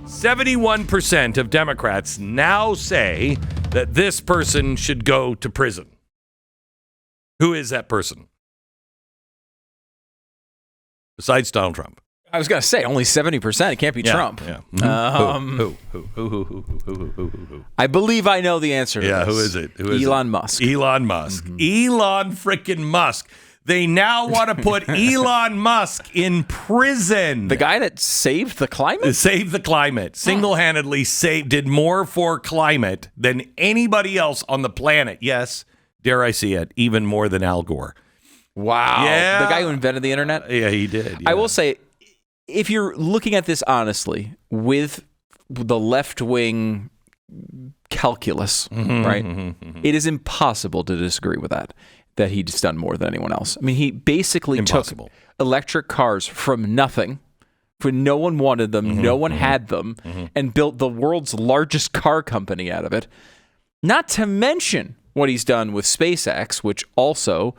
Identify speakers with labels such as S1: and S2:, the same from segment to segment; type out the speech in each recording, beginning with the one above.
S1: 71% of Democrats now say that this person should go to prison. Who is that person? Besides Donald Trump.
S2: I was going to say, only 70%. It can't be Trump.
S1: Yeah. Who?
S2: I believe I know the answer to this.
S1: Who is it?
S2: Elon Musk.
S1: Elon Musk. Elon freaking Musk. They now want to put Elon Musk in prison.
S2: The guy that saved the climate?
S1: Saved the climate. Single-handedly did more for climate than anybody else on the planet. Yes, dare I see it, even more than Al Gore.
S2: Wow.
S1: Yeah.
S2: The guy who invented the internet?
S1: Yeah, he did. Yeah.
S2: I will say, if you're looking at this honestly, with the left-wing calculus, right, it is impossible to disagree with that he's done more than anyone else. I mean, he basically took electric cars from nothing, when no one wanted them, no one had them, and built the world's largest car company out of it. Not to mention what he's done with SpaceX, which also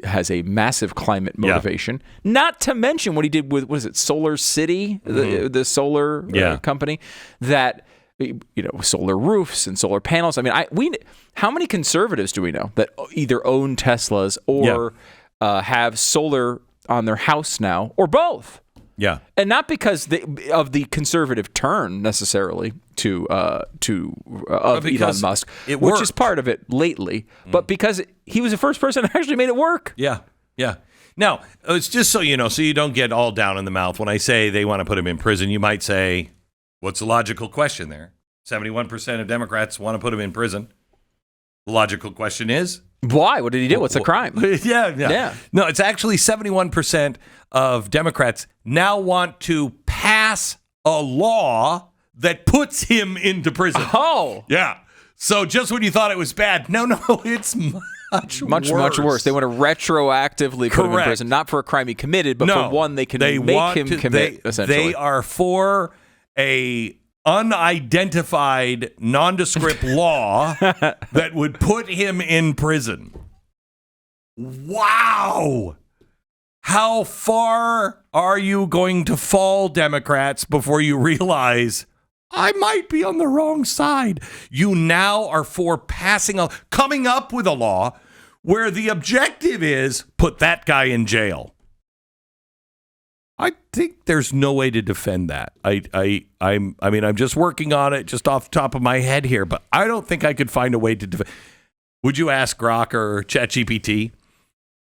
S2: has a massive climate motivation. Yeah. Not to mention what he did with, what is it, Solar City, the solar company, that, solar roofs and solar panels. I mean, how many conservatives do we know that either own Teslas or have solar on their house now, or both?
S1: Yeah,
S2: and not because of the conservative turn necessarily to Elon Musk, which is part of it lately, but because he was the first person that actually made it work.
S1: Yeah. Now, it's just so you know, so you don't get all down in the mouth when I say they want to put him in prison. You might say, "What's the logical question there?" 71% of Democrats want to put him in prison. The logical question is,
S2: why? What did he do? What's the crime?
S1: Yeah. No, it's actually 71% of Democrats now want to pass a law that puts him into prison.
S2: Oh.
S1: Yeah. So just when you thought it was bad, no, it's much
S2: worse. They want to retroactively put him in prison, not for a crime he committed, but for one they can make him commit, essentially.
S1: They are for a unidentified, nondescript law that would put him in prison. Wow! How far are you going to fall, Democrats, before you realize I might be on the wrong side? You now are for coming up with a law where the objective is put that guy in jail. I think there's no way to defend that. I'm just working on it just off the top of my head here, but I don't think I could find a way to defend. Would you ask Grok or ChatGPT?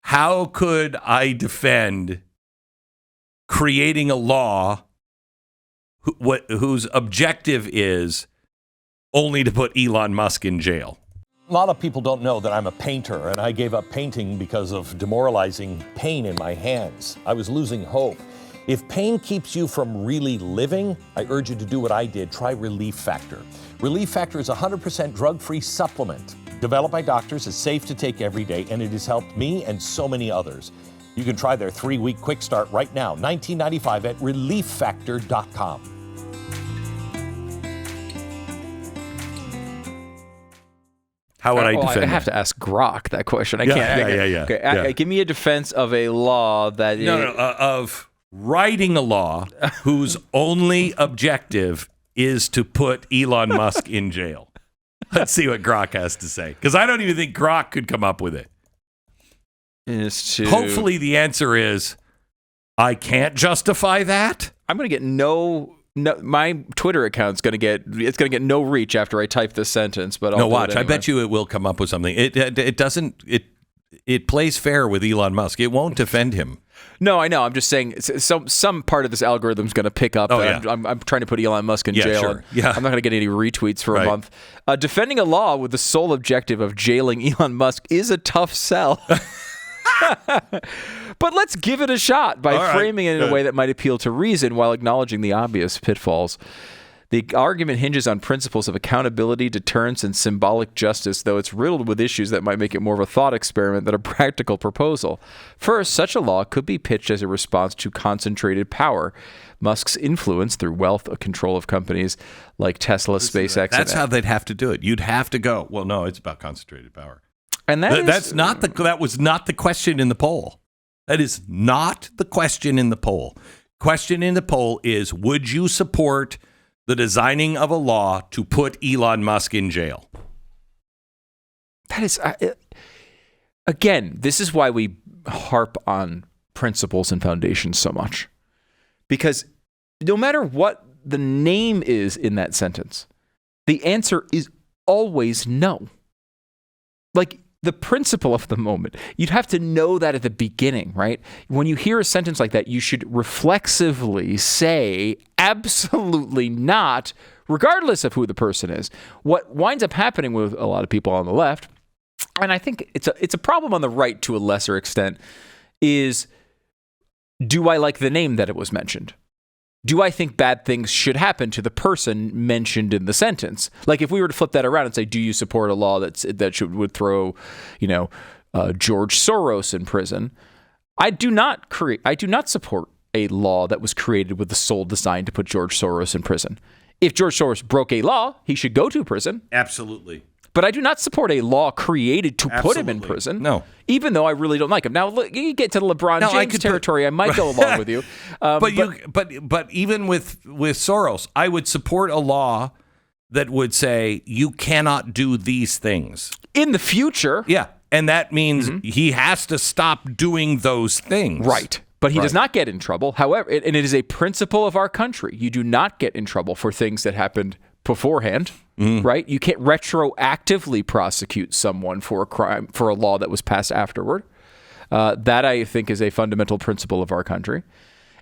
S1: How could I defend creating a law whose objective is only to put Elon Musk in jail?
S3: A lot of people don't know that I'm a painter, and I gave up painting because of demoralizing pain in my hands. I was losing hope. If pain keeps you from really living, I urge you to do what I did. Try Relief Factor. Relief Factor is a 100% drug-free supplement developed by doctors. It's safe to take every day, and it has helped me and so many others. You can try their 3-week quick start right now, $19.95 at relieffactor.com.
S1: How would I defend
S2: I have to ask Grok that question. I can't.
S1: Yeah.
S2: Okay, give me a defense of a law that...
S1: of writing a law whose only objective is to put Elon Musk in jail. Let's see what Grok has to say, because I don't even think Grok could come up with it. Hopefully the answer is, I can't justify that.
S2: I'm going to get no, my Twitter account's going to get no reach after I type this sentence. But I'll
S1: watch.
S2: Anyway.
S1: I bet you it will come up with something. It plays fair with Elon Musk. It won't defend him.
S2: No, I know. I'm just saying some part of this algorithm's going to pick up. I'm trying to put Elon Musk in jail.
S1: Sure. Yeah.
S2: I'm not going to get any retweets for a month. Defending a law with the sole objective of jailing Elon Musk is a tough sell. But let's give it a shot by framing it in a way that might appeal to reason while acknowledging the obvious pitfalls. The argument hinges on principles of accountability, deterrence, and symbolic justice, though it's riddled with issues that might make it more of a thought experiment than a practical proposal. First, such a law could be pitched as a response to concentrated power. Musk's influence through wealth or control of companies like Tesla, SpaceX.
S1: That's how they'd have to do it. You'd have to go, well, no, it's about concentrated power.
S2: And that
S1: was not the question in the poll. That is not the question in the poll. Question in the poll is, would you support the designing of a law to put Elon Musk in jail.
S2: That is, again, this is why we harp on principles and foundations so much. Because no matter what the name is in that sentence, the answer is always no. Like, the principle of the moment, you'd have to know that at the beginning, right? When you hear a sentence like that, you should reflexively say, absolutely not, regardless of who the person is. What winds up happening with a lot of people on the left, and I think it's a problem on the right to a lesser extent, is, do I like the name that it was mentioned? Do I think bad things should happen to the person mentioned in the sentence? Like, if we were to flip that around and say, do you support a law would throw, George Soros in prison? I do not support a law that was created with the sole design to put George Soros in prison. If George Soros broke a law, he should go to prison.
S1: Absolutely.
S2: But I do not support a law created to put him in prison.
S1: No.
S2: Even though I really don't like him. Now, look, you get to the LeBron James territory, I might go along with you.
S1: But even with Soros, I would support a law that would say you cannot do these things.
S2: In the future.
S1: Yeah. And that means he has to stop doing those things.
S2: Right. But he does not get in trouble. However, and it is a principle of our country. You do not get in trouble for things that happened beforehand. Right? You can't retroactively prosecute someone for a crime, for a law that was passed afterward. That, I think, is a fundamental principle of our country.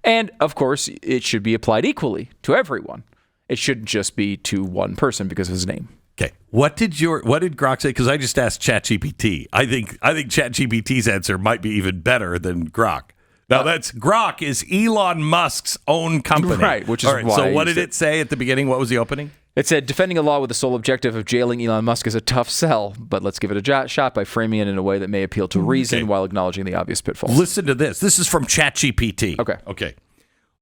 S2: And, of course, it should be applied equally to everyone. It shouldn't just be to one person because of his name.
S1: Okay. What did Grok say? Because I just asked ChatGPT. I think ChatGPT's answer might be even better than Grok. Now, Grok is Elon Musk's own company.
S2: Right, which is why.
S1: So what did it say at the beginning? What was the opening?
S2: It said, defending a law with the sole objective of jailing Elon Musk is a tough sell, but let's give it a shot by framing it in a way that may appeal to reason while acknowledging the obvious pitfalls.
S1: Listen to this. This is from ChatGPT.
S2: Okay.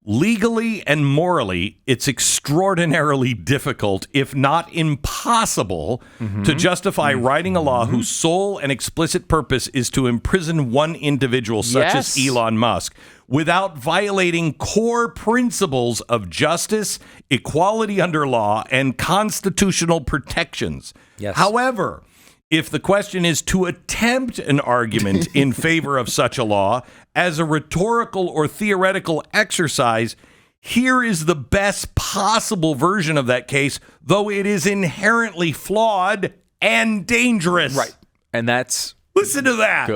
S1: Legally and morally, it's extraordinarily difficult, if not impossible, to justify writing a law whose sole and explicit purpose is to imprison one individual, such as Elon Musk, without violating core principles of justice, equality under law, and constitutional protections.
S2: Yes.
S1: However, if the question is to attempt an argument in favor of such a law as a rhetorical or theoretical exercise, here is the best possible version of that case, though it is inherently flawed and dangerous.
S2: Right. And that's...
S1: Listen to that.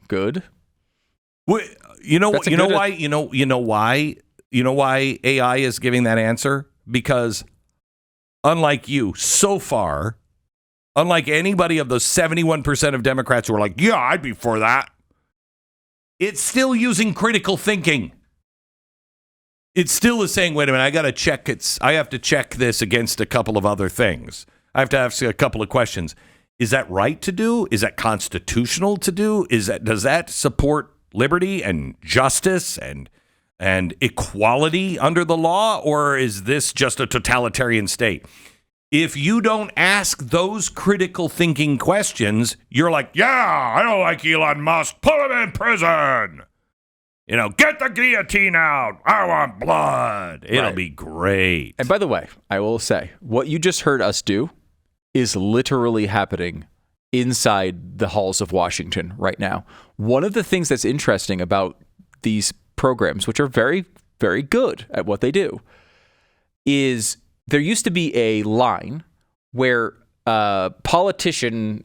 S2: Good.
S1: You know why AI is giving that answer? Because unlike you, so far, unlike anybody of those 71% of Democrats who are like, yeah, I'd be for that, it's still using critical thinking. It still is saying, wait a minute, I have to check this against a couple of other things. I have to ask a couple of questions. Is that right to do? Is that constitutional to do? Does that support liberty and justice and equality under the law? Or is this just a totalitarian state? If you don't ask those critical thinking questions, you're like, yeah, I don't like Elon Musk. Put him in prison. Get the guillotine out. I want blood. It'll be great.
S2: And by the way, I will say, what you just heard us do is literally happening inside the halls of Washington right now. One of the things that's interesting about these programs, which are very, very good at what they do, is there used to be a line where a politician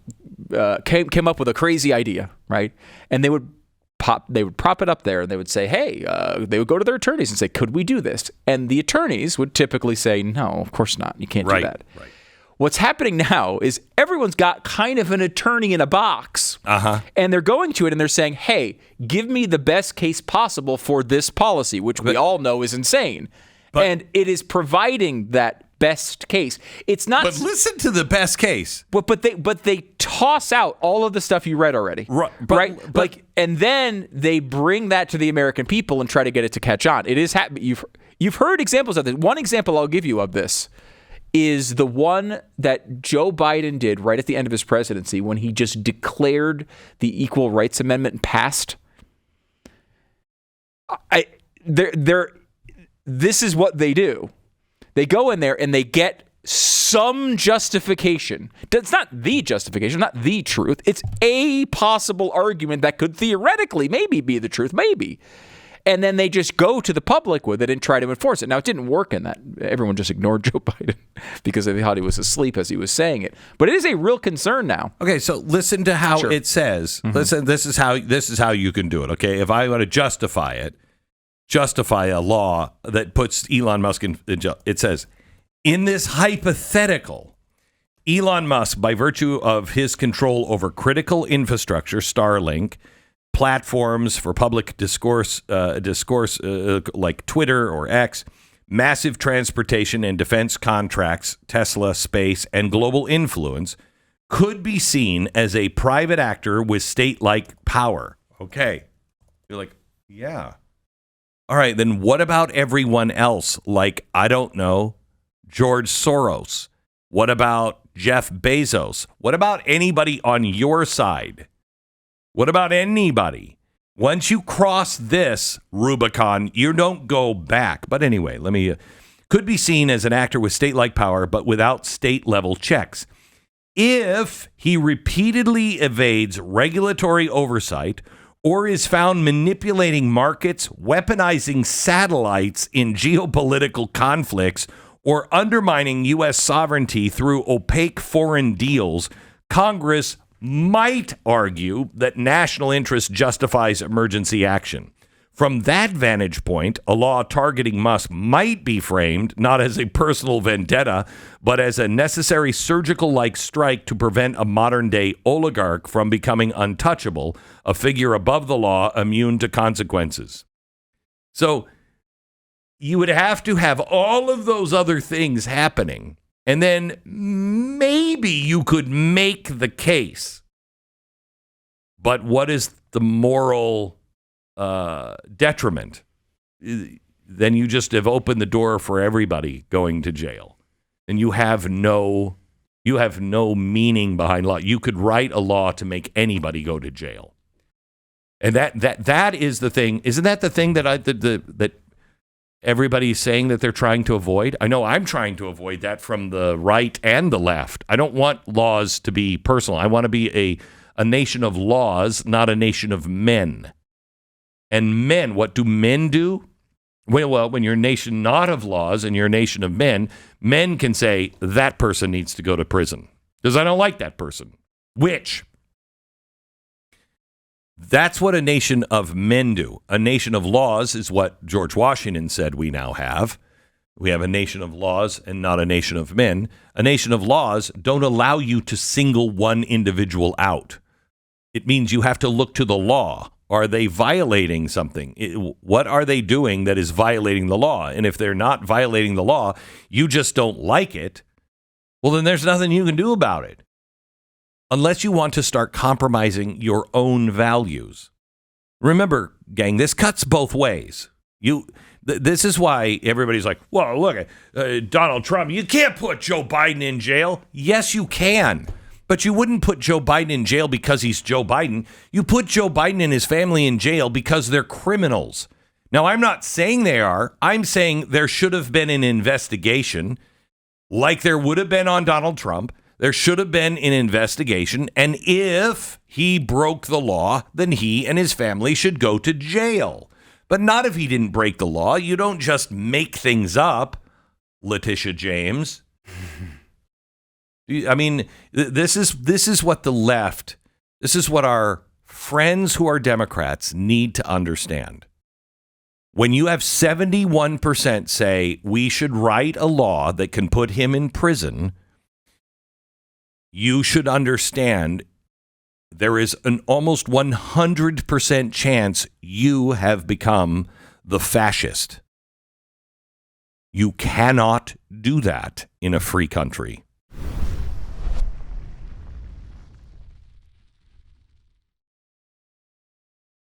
S2: came up with a crazy idea, right? And they would prop it up there and they would say, hey, they would go to their attorneys and say, could we do this? And the attorneys would typically say, no, of course not. You can't do that.
S1: Right.
S2: What's happening now is everyone's got kind of an attorney in a box. And they're going to it and they're saying, hey, give me the best case possible for this policy, which we all know is insane. And it is providing that best case. It's not.
S1: But listen to the best case.
S2: But they toss out all of the stuff you read already, right? And then they bring that to the American people and try to get it to catch on. It is happening. You've heard examples of this. One example I'll give you of this is the one that Joe Biden did right at the end of his presidency when he just declared the Equal Rights Amendment and passed. This is what they do. They go in there and they get some justification. It's not the justification, not the truth. It's a possible argument that could theoretically maybe be the truth, maybe. And then they just go to the public with it and try to enforce it. Now, it didn't work in that. Everyone just ignored Joe Biden because they thought he was asleep as he was saying it. But it is a real concern now.
S1: Okay, so listen to how
S2: Sure.
S1: it says. Listen, this is how you can do it. Okay, if I want to justify a law that puts Elon Musk in jail, it says, in this hypothetical, Elon Musk, by virtue of his control over critical infrastructure, Starlink, platforms for public discourse like Twitter or X, massive transportation and defense contracts, Tesla, space, and global influence, could be seen as a private actor with state-like power. Okay. You're like, yeah. All right, then what about everyone else? Like, I don't know, George Soros. What about Jeff Bezos? What about anybody on your side? What about anybody? Once you cross this Rubicon, you don't go back. But anyway, could be seen as an actor with state-like power, but without state-level checks. If he repeatedly evades regulatory oversight or is found manipulating markets, weaponizing satellites in geopolitical conflicts, or undermining U.S. sovereignty through opaque foreign deals, Congress might argue that national interest justifies emergency action. From that vantage point, a law targeting Musk might be framed not as a personal vendetta, but as a necessary surgical-like strike to prevent a modern-day oligarch from becoming untouchable, a figure above the law, immune to consequences. So you would have to have all of those other things happening, and then maybe you could make the case. But what is the moral detriment? Then you just have opened the door for everybody going to jail, and you have no meaning behind law. You could write a law to make anybody go to jail, and that is the thing. Isn't that the thing that that everybody's saying that they're trying to avoid? I know I'm trying to avoid that from the right and the left. I don't want laws to be personal. I want to be a nation of laws, not a nation of men. And men, what do men do? Well, when you're a nation not of laws and you're a nation of men, men can say that person needs to go to prison because I don't like that person. That's what a nation of men do. A nation of laws is what George Washington said we now have. We have a nation of laws and not a nation of men. A nation of laws don't allow you to single one individual out. It means you have to look to the law. Are they violating something? What are they doing that is violating the law? And if they're not violating the law, you just don't like it, well, then there's nothing you can do about it. Unless you want to start compromising your own values. Remember, gang, this cuts both ways. This is why everybody's like, well, look, Donald Trump, you can't put Joe Biden in jail. Yes, you can. But you wouldn't put Joe Biden in jail because he's Joe Biden. You put Joe Biden and his family in jail because they're criminals. Now, I'm not saying they are. I'm saying there should have been an investigation like there would have been on Donald Trump. There should have been an investigation. And if he broke the law, then he and his family should go to jail. But not if he didn't break the law. You don't just make things up, Letitia James. I mean, this is what the left, this is what our friends who are Democrats need to understand. When you have 71% say we should write a law that can put him in prison, you should understand there is an almost 100% chance you have become the fascist. You cannot do that in a free country.